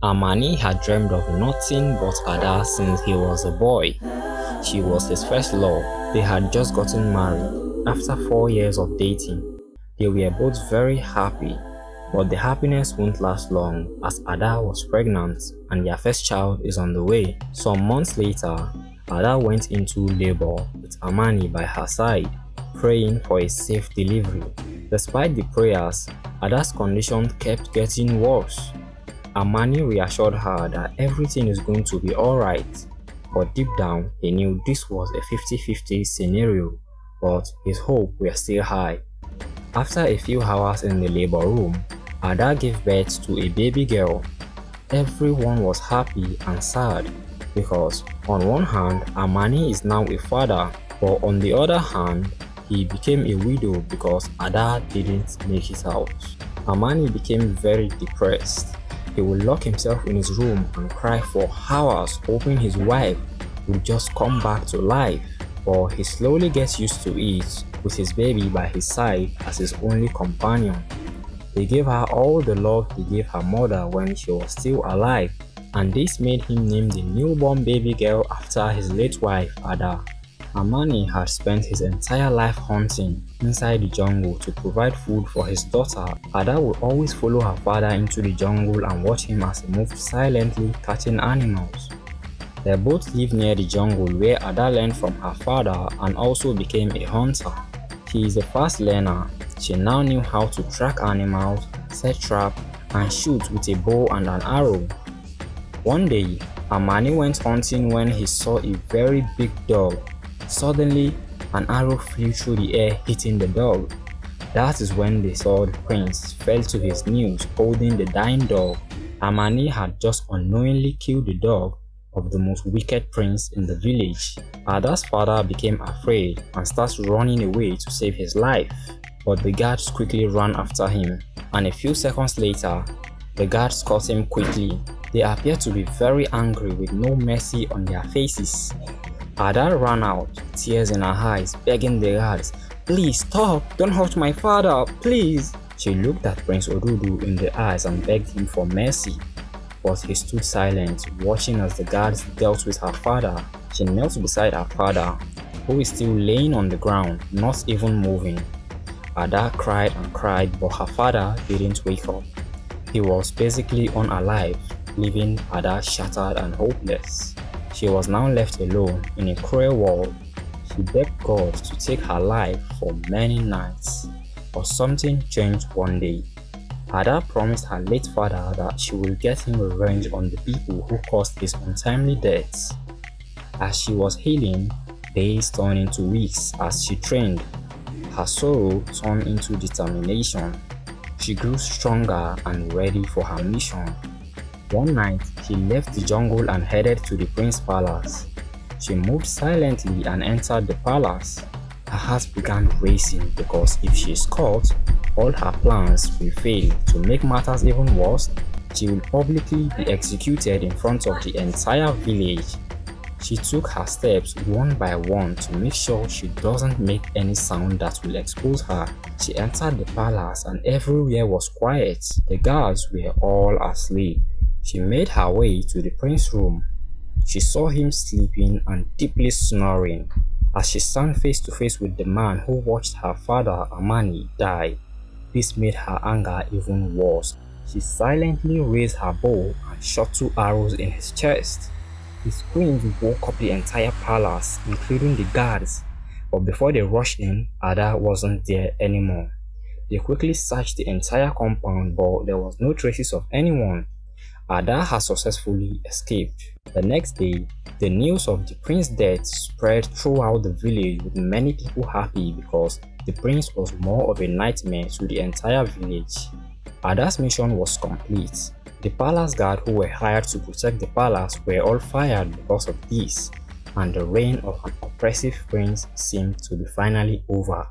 Amani had dreamed of nothing but Ada since he was a boy. She was his first love. They had just gotten married. After 4 years of dating, they were both very happy. But the happiness won't last long as Ada was pregnant and their first child is on the way. Some months later, Ada went into labor with Amani by her side, praying for a safe delivery. Despite the prayers, Ada's condition kept getting worse. Amani reassured her that everything is going to be alright, but deep down he knew this was a 50-50 scenario, but his hopes were still high. After a few hours in the labor room, Ada gave birth to a baby girl. Everyone was happy and sad because on one hand Amani is now a father, but on the other hand he became a widow because Ada didn't make it out. Amani became very depressed. He would lock himself in his room and cry for hours, hoping his wife would just come back to life. But he slowly gets used to it with his baby by his side as his only companion. He gave her all the love he gave her mother when she was still alive, and this made him name the newborn baby girl after his late wife Ada. Amani had spent his entire life hunting inside the jungle to provide food for his daughter. Ada would always follow her father into the jungle and watch him as he moved silently catching animals. They both lived near the jungle where Ada learned from her father and also became a hunter. She is a fast learner. She now knew how to track animals, set traps, and shoot with a bow and an arrow. One day, Amani went hunting when he saw a very big dog. Suddenly, an arrow flew through the air hitting the dog. That is when they saw the prince fell to his knees holding the dying dog. Amani had just unknowingly killed the dog of the most wicked prince in the village. Ada's father became afraid and started running away to save his life. But the guards quickly ran after him, and a few seconds later, the guards caught him quickly. They appeared to be very angry with no mercy on their faces. Ada ran out, tears in her eyes, begging the guards, "Please stop, don't hurt my father, please." She looked at Prince Odudu in the eyes and begged him for mercy. But he stood silent, watching as the guards dealt with her father. She knelt beside her father, who is still laying on the ground, not even moving. Ada cried and cried, but her father didn't wake up. He was basically unalive, leaving Ada shattered and hopeless. She was now left alone in a cruel world. She begged God to take her life for many nights, but something changed one day. Ada promised her late father that she will get him revenge on the people who caused his untimely death. As she was healing, days turned into weeks as she trained. Her sorrow turned into determination. She grew stronger and ready for her mission. One night, she left the jungle and headed to the prince's palace. She moved silently and entered the palace. Her heart began racing because if she is caught, all her plans will fail. To make matters even worse, she will publicly be executed in front of the entire village. She took her steps one by one to make sure she doesn't make any sound that will expose her. She entered the palace and everywhere was quiet. The guards were all asleep. She made her way to the prince's room. She saw him sleeping and deeply snoring. As she stand face to face with the man who watched her father Amani die, this made her anger even worse. She silently raised her bow and shot 2 arrows in his chest. His screams woke up the entire palace, including the guards. But before they rushed in, Ada wasn't there anymore. They quickly searched the entire compound, but there was no traces of anyone. Ada had successfully escaped. The next day, the news of the prince's death spread throughout the village with many people happy because the prince was more of a nightmare to the entire village. Ada's mission was complete. The palace guard who were hired to protect the palace were all fired because of this, and the reign of an oppressive prince seemed to be finally over.